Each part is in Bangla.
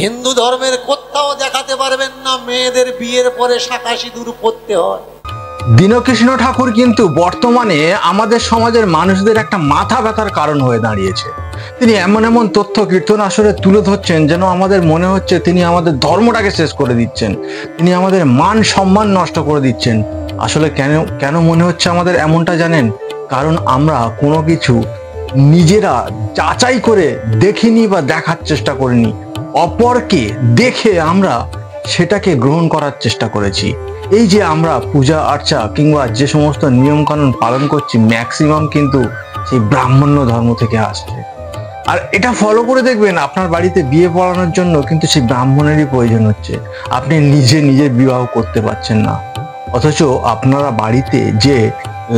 হিন্দু ধর্মের কোথাও দেখাতে পারবেন না মেয়েদের বিয়ের পরে শাঁখা সিঁদুর পরতে হয়। দীনকৃষ্ণ ঠাকুর কিন্তু বর্তমানে আমাদের সমাজের মানুষদের একটা মাথা ব্যথার কারণ হয়ে দাঁড়িয়েছে। তিনি এমন এমন তথ্য কীর্তন আসরে তুলে ধরছেন যেন আমাদের মনে হচ্ছে তিনি আমাদের ধর্মটাকে শেষ করে দিচ্ছেন, তিনি আমাদের মান সম্মান নষ্ট করে দিচ্ছেন। আসলে কেন কেন মনে হচ্ছে আমাদের এমনটা জানেন? কারণ আমরা কোনো কিছু নিজেরা যাচাই করে দেখিনি বা দেখার চেষ্টা করিনি, অপরকে দেখে আমরা সেটাকে গ্রহণ করার চেষ্টা করেছি। এই যে আমরা পূজা আর্চা কিংবা যে সমস্ত নিয়ম কানুন পালন করছি ম্যাক্সিমাম কিন্তু সেই ব্রাহ্মণ্য ধর্ম থেকে আসছে। আর এটা ফলো করে দেখবেন আপনার বাড়িতে বিয়ে পড়ানোর জন্য কিন্তু সেই ব্রাহ্মণেরই প্রয়োজন হচ্ছে, আপনি নিজে নিজে বিবাহ করতে পারছেন না। অথচ আপনারা বাড়িতে যে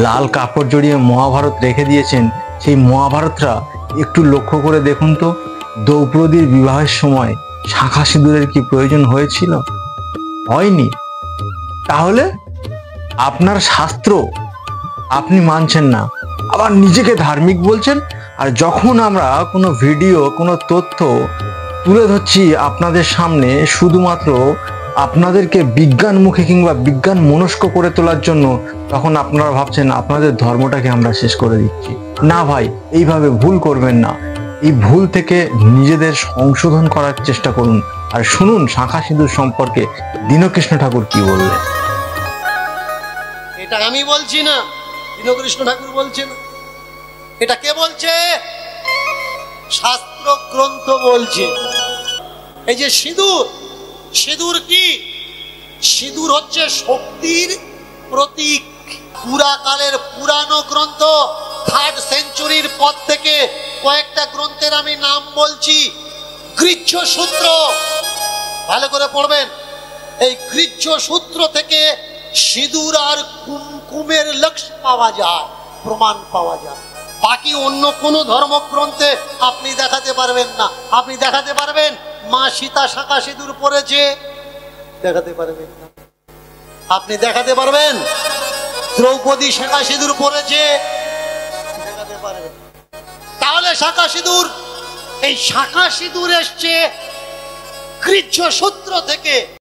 লাল কাপড় জড়িয়ে মহাভারত রেখে দিয়েছেন, সেই মহাভারতটা একটু লক্ষ্য করে দেখুন তো, দ্রৌপদীর বিবাহের সময় শাঁখা সিঁদুরের কি প্রয়োজন হয়েছিল? হয়নি। তাহলে আপনার শাস্ত্র আপনি মানছেন না, আবার নিজেকে ধার্মিক বলছেন। আর যখন আমরা কোনো ভিডিও কোনো তথ্য তুলে ধরছি আপনাদের সামনে শুধুমাত্র আপনাদেরকে বিজ্ঞানমুখী কিংবা বিজ্ঞান মনস্ক করে তোলার জন্য, তখন আপনারা ভাবছেন আপনাদের ধর্মটাকে আমরা শেষ করে দিচ্ছি। না ভাই, এইভাবে ভুল করবেন না। এই ভুল থেকে নিজেদের সংশোধন করার চেষ্টা করুন। আর শুনুন শাঁখা সিঁদুর সম্পর্কে দীনকৃষ্ণ ঠাকুর কি বললেন। এটা আমি বলছি না, দীনকৃষ্ণ ঠাকুর বলছেন। এটা কে বলছে? শাস্ত্র গ্রন্থ বলছে। এই যে সিঁদুর, সিঁদুর কি? সিঁদুর হচ্ছে শক্তির প্রতীক। পুরাকালের পুরানো গ্রন্থ, 3rd সেঞ্চুরির পর থেকে কয়েকটা গ্রন্থের আমি নাম বলছি। গৃহ্য সূত্র ভালো করে পড়বেন। এই গৃহ্য সূত্র থেকে সিঁদুর আর কুমকুমের লক্ষ্য পাওয়া যায়, প্রমাণ পাওয়া যায়। বাকি অন্য কোনো ধর্মগ্রন্থে আপনি দেখাতে পারবেন না। আপনি দেখাতে পারবেন মা সীতা শাঁখা সিঁদুর পরেছে? দেখাতে পারবেন না। আপনি দেখাতে পারবেন দ্রৌপদী শাঁখা সিঁদুর পরেছে? দেখাতে পারবেন। তাহলে শাঁখা সিঁদুর, এই শাঁখা সিঁদুর এসছে গৃহ্য সূত্র থেকে।